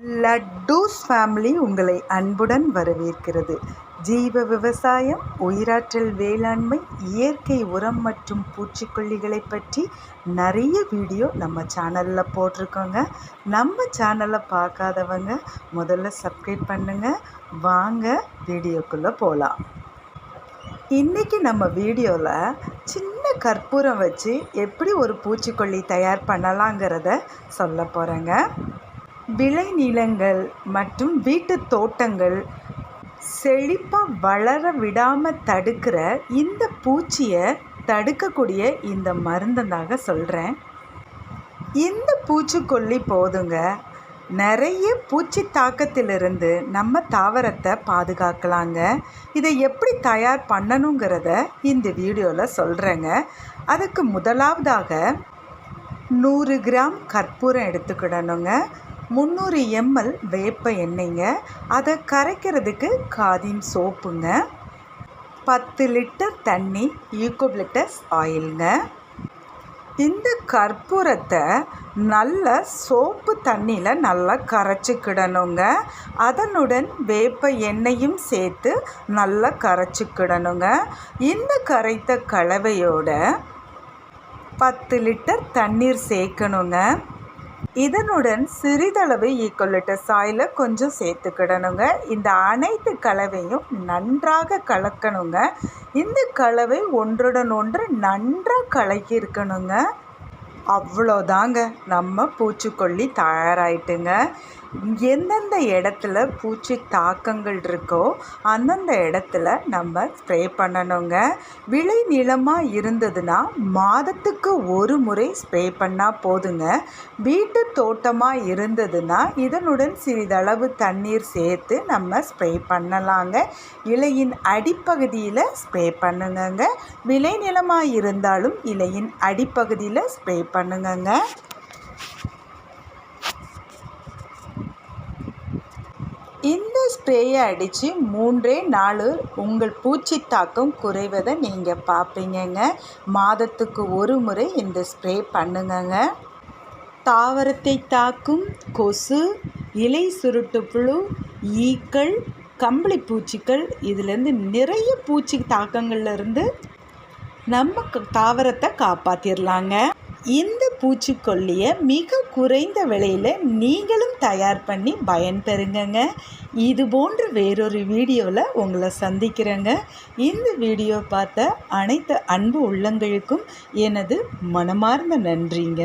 லட்டூஸ் family உங்களை அன்புடன் வரவேற்கிறது. ஜீவ விவசாயம், உயிராற்றல் வேளாண்மை, இயற்கை உரம் மற்றும் பூச்சிக்கொல்லிகளை பற்றி நிறைய வீடியோ நம்ம சேனலில் போட்டிருக்கோங்க. நம்ம சேனலை பார்க்காதவங்க முதல்ல சப்ஸ்கிரைப் பண்ணுங்கள். வாங்க வீடியோக்குள்ளே போகலாம். இன்றைக்கி நம்ம வீடியோவில் சின்ன கற்பூரம் வச்சு எப்படி ஒரு பூச்சிக்கொல்லி தயார் பண்ணலாங்கிறத சொல்ல போகிறேங்க. விளைநிலங்கள் மற்றும் வீட்டு தோட்டங்கள் செழிப்பாக வளர விடாமல் தடுக்கிற இந்த பூச்சியை தடுக்கக்கூடிய இந்த மருந்தை தாங்க சொல்கிறேன். இந்த பூச்சிக்கொல்லி போதுங்க நிறைய பூச்சி தாக்கத்திலிருந்து நம்ம தாவரத்தை பாதுகாக்கலாங்க. இதை எப்படி தயார் பண்ணணுங்கிறத இந்த வீடியோவில் சொல்கிறேங்க. அதுக்கு முதலாவதாக 100 கிராம் கற்பூரம் எடுத்துக்கிடணுங்க. 300 ml வேப்ப எண்ணெய்ங்க. அதை கரைக்கிறதுக்கு காதின் சோப்புங்க. 10 லிட்டர் தண்ணி யூக்கலிப்டஸ் ஆயிலுங்க. இந்த கற்பூரத்தை நல்ல சோப்பு தண்ணியில் நல்லா கரைச்சிக்கிடணுங்க. அதனுடன் வேப்ப எண்ணெயும் சேர்த்து நல்லா கரைச்சிக்கிடணுங்க. இந்த கரைத்த கலவையோட 10 லிட்டர் தண்ணீர் சேர்க்கணுங்க. இதனுடன் சிறிதளவு யூக்கலிப்டஸ் ஆயிலை கொஞ்சம் சேர்த்துக்கிடணுங்க. இந்த அனைத்து கலவையும் நன்றாக கலக்கணுங்க. இந்த கலவை ஒன்றுடன் ஒன்று நன்றாக கலக்கி இருக்கணுங்க. அவ்வளோதாங்க, நம்ம பூச்சிக்கொல்லி தயாராகிட்டுங்க. எந்தெந்த இடத்துல பூச்சி தாக்கங்கள் இருக்கோ அந்தந்த இடத்துல நம்ம ஸ்ப்ரே பண்ணணுங்க. விளை நிலமாக இருந்ததுன்னா மாதத்துக்கு ஒரு முறை ஸ்ப்ரே பண்ணால் போதுங்க. வீட்டு தோட்டமாக இருந்ததுன்னா இதனுடன் சிறிதளவு தண்ணீர் சேர்த்து நம்ம ஸ்ப்ரே பண்ணலாங்க. இலையின் அடிப்பகுதியில் ஸ்ப்ரே பண்ணுங்க. விளை நிலமாக இருந்தாலும் இலையின் அடிப்பகுதியில் ஸ்ப்ரே பண்ணுங்க. இந்த ஸ்ப்ரேயை அடித்து 3 நாள் உங்கள் பூச்சி தாக்கம் குறைவதை நீங்கள் பார்ப்பீங்கங்க. மாதத்துக்கு ஒரு முறை இந்த ஸ்ப்ரே பண்ணுங்க. தாவரத்தை தாக்கும் கொசு, இலை சுருட்டு புழு, ஈக்கள், கம்பளி பூச்சிகள், இதிலேருந்து நிறைய பூச்சி தாக்கங்கள்லேருந்து நம்ம தாவரத்தை காப்பாற்றிடலாங்க. இந்த பூச்சிக்கொல்லியை மிக குறைந்த விலையில் நீங்களும் தயார் பண்ணி பயன்பெறுங்க. இது போன்ற வேறொரு வீடியோவில் உங்களை சந்திக்கிறேங்க. இந்த வீடியோ பார்த்த அனைத்து அன்பு உள்ளங்களுக்கும் எனது மனமார்ந்த நன்றிங்க.